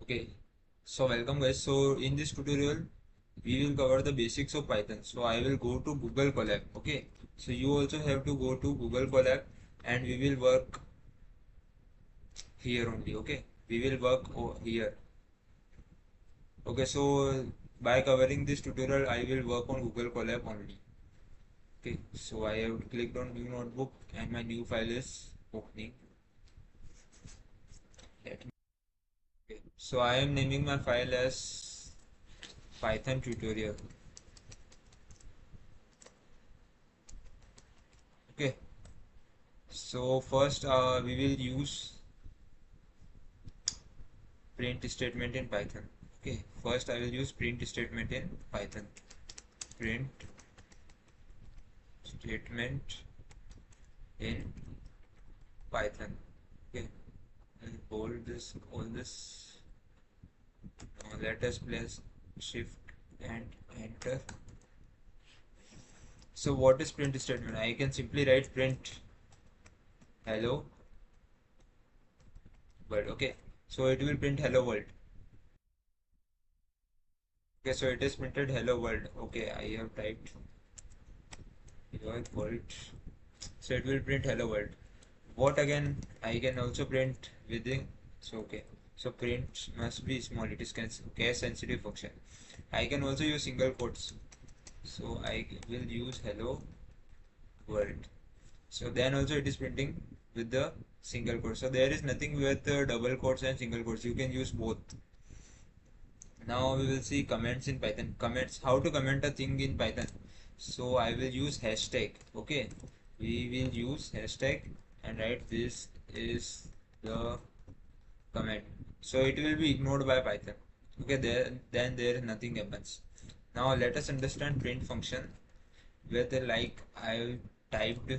Okay, so welcome guys. So in this tutorial we will cover the basics of Python. So I will go to Google Colab. Okay, so you also have to go to Google Colab and we will work here only. Okay, we will work here. Okay, so by covering this tutorial I will work on Google Colab only. Okay, so I have clicked on new notebook and my new file is opening. Let me. Okay. So I am naming my file as Python tutorial. Okay, so first we will use print statement in Python. Okay, first I will use print statement in Python. Print statement in Python. Okay, and hold this, all this. Now let us press shift and enter. So what is print statement? I can simply write print hello world. Okay, so it will print hello world. Okay, so it is printed hello world. Okay, I have typed your world. So it will print hello world. What again I can also print within. So okay, so print must be small, it is case sensitive function. I can also use single quotes, so I will use hello world. So then also it is printing with the single quote. So there is nothing with double quotes and single quotes, you can use both. Now we will see comments in Python. Comments, how to comment a thing in Python. So I will use hashtag. Okay, we will use hashtag and write this is the comment. So it will be ignored by Python. Okay, then there nothing happens. Now let us understand print function. Whether like I typed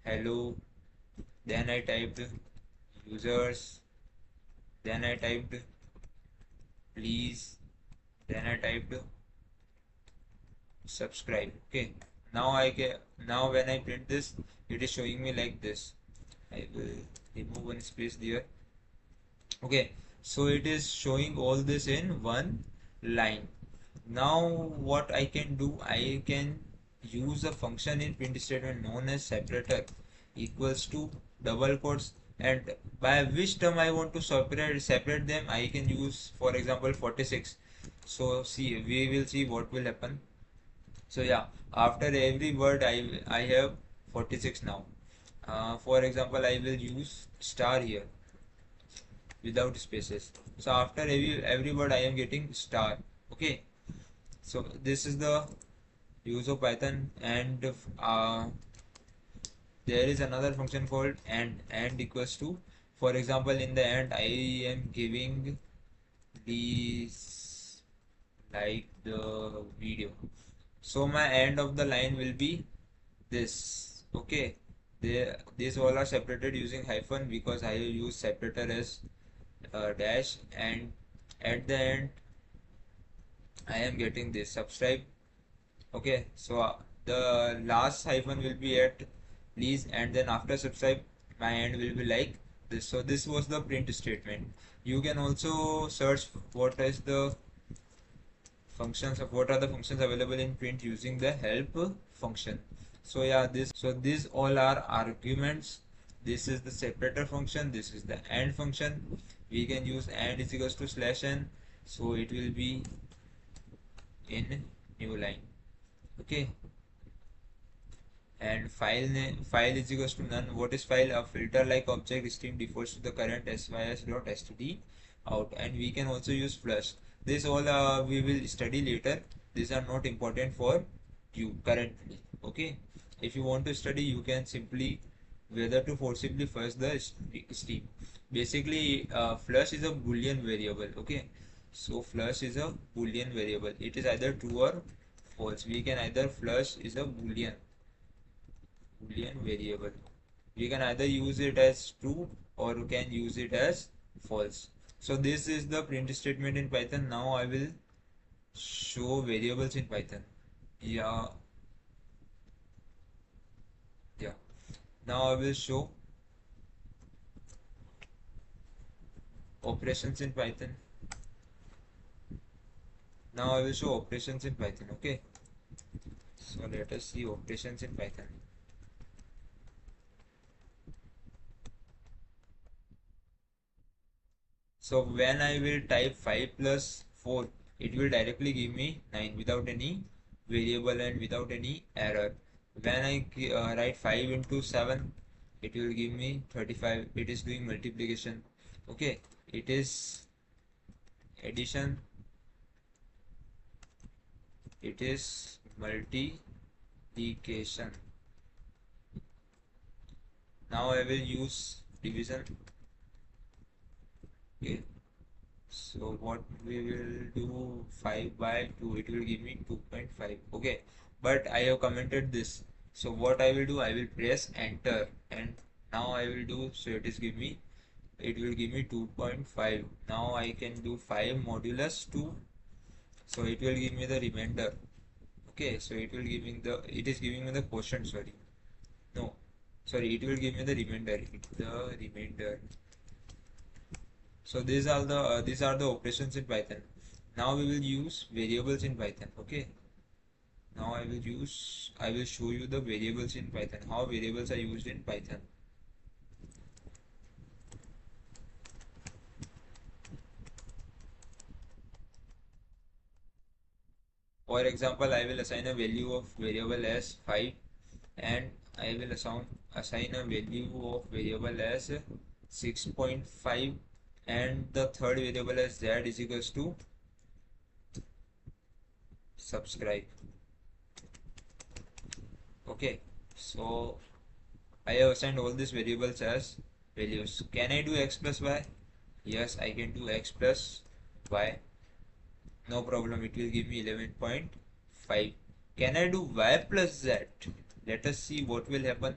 hello, then I typed users, then I typed please, then I typed subscribe. Okay, now I can, now when I print this, it is showing me like this. I will remove one space there. Okay, so it is showing all this in one line. Now what I can do, I can use a function in print statement known as separator equals to double quotes, and by which term I want to separate them, I can use for example 46. So see, we will see what will happen. So yeah, after every word I have 46 now. For example, I will use star here without spaces. So after every word I am getting star. Okay. So this is the use of Python, and there is another function called and equals to. For example, in the end I am giving these like the video. So my end of the line will be this. Okay, these all are separated using hyphen because I use separator as dash, and at the end I am getting this subscribe. Okay, so the last hyphen will be at please, and then after subscribe my end will be like this. So this was the print statement. You can also search what is the functions of what are the functions available in print using the help function. So yeah, these all are arguments. This is the separator function, this is the and function. We can use and is equals to slash n, so it will be in new line. Okay, and file is equals to none. What is file? A filter like object string defaults to the current sys.std out, and we can also use flush. This all we will study later. These are not important for you currently. Okay, if you want to study, you can simply whether to forcibly flush the stream. Basically, flush is a boolean variable. Okay, so flush is a boolean variable. It is either true or false. We can either flush is a boolean variable. We can either use it as true or you can use it as false. So this is the print statement in Python. Now I will show variables in Python. Yeah, yeah. Now I will show operations in Python. Now I will show operations in Python. Okay, so let us see operations in Python. So when I will type 5 plus 4, it will directly give me 9 without any variable and without any error. When I write 5 into 7, it will give me 35. It is doing multiplication. Okay, it is addition. It is multiplication. Now I will use division. Okay. So what we will do, 5 by 2, it will give me 2.5. Okay, but I have commented this. So what I will do, I will press enter, and now I will do, so it is give me, it will give me 2.5. Now I can do 5 modulus 2, so it will give me the remainder. Okay, so it will give me the, it is giving me the quotient, sorry. No, sorry, it will give me the remainder, the remainder. So these are the operations in Python. Now we will use variables in Python. Okay. Now I will show you the variables in Python. How variables are used in Python. For example, I will assign a value of variable as 5, and I will assign a value of variable as 6.5, and the third variable as z is equals to subscribe. Okay, so I have assigned all these variables as values. Can I do x plus y? Yes, I can do x plus y. No problem, it will give me 11.5. Can I do y plus z? Let us see what will happen.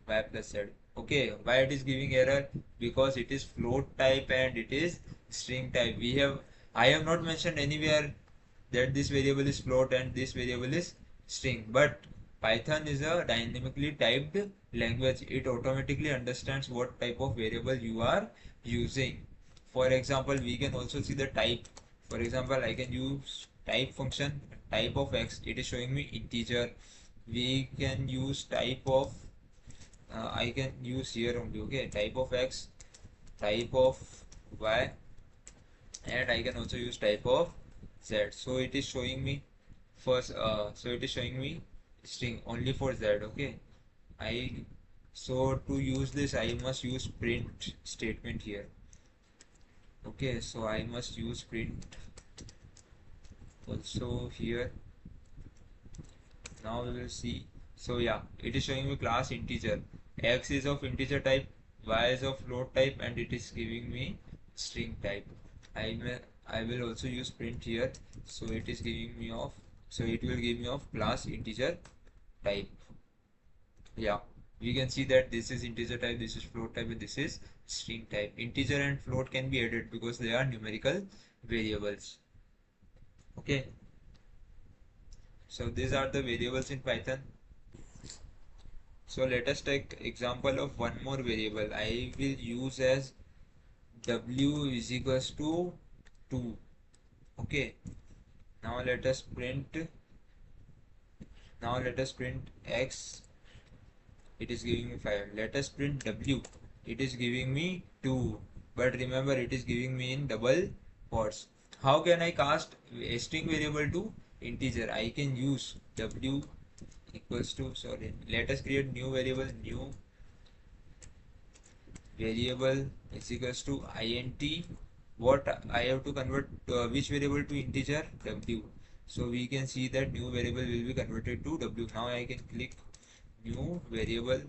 Y plus z. Okay, why it is giving error? Because it is float type and it is string type. I have not mentioned anywhere that this variable is float and this variable is string, but Python is a dynamically typed language. It automatically understands what type of variable you are using. For example, we can also see the type. For example, I can use type function, type of x, it is showing me integer. We can use type of, I can use here only, okay, type of x, type of y, and I can also use type of z. So it is showing me first, so it is showing me string only for z. Okay, I so to use this I must use print statement here. Okay, so I must use print also here. Now we will see. So yeah, it is showing me class integer. X is of integer type, y is of float type, and it is giving me string type. I will also use print here. So it is giving me of, so it will give me of class integer type. Yeah, we can see that this is integer type, this is float type, and this is string type. Integer and float can be added because they are numerical variables. Okay, so these are the variables in Python. So let us take example of one more variable. I will use as w is equals to 2. Okay, now let us print, x, it is giving me 5. Let us print w, it is giving me 2, but remember it is giving me in double quotes. How can I cast a string variable to integer? I can use w equals to, sorry, let us create new variable, new variable is equals to int. What I have to convert, which variable to integer? W. So we can see that new variable will be converted to w. Now I can click new variable.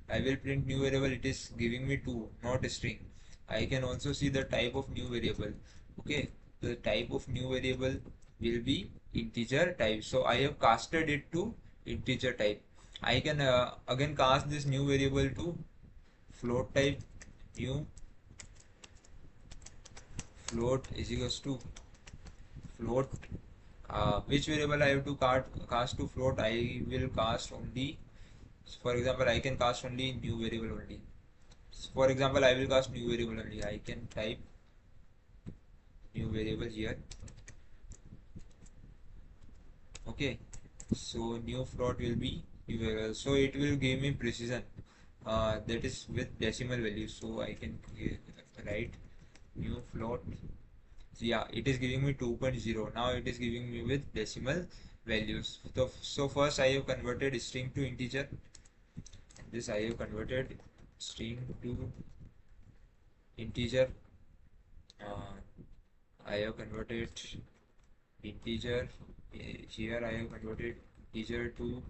I will print new variable. It is giving me 2, not a string. I can also see the type of new variable. Okay, the type of new variable will be integer type. So I have casted it to integer type. I can again cast this new variable to float type. New float is equals to float. Which variable I have to cast to float? I will cast only, for example, I can cast only new variable only. For example, I will cast new variable only. I can type new variable here. Okay, so new float will be new variable, so it will give me precision, that is with decimal value. So I can write new float. So yeah, it is giving me 2.0. Now it is giving me with decimal values. So first I have converted string to integer. This I have converted string to integer. I have converted integer. Here I have converted integer to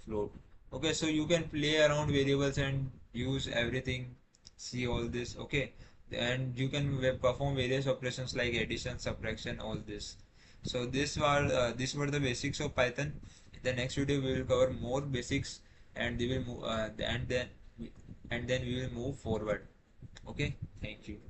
float. Okay, so you can play around variables and use everything, see all this. Okay, and you can perform various operations like addition, subtraction, all this. So these were the basics of Python. In the next video we will cover more basics, and they will move, and then we will move forward. Okay, thank you.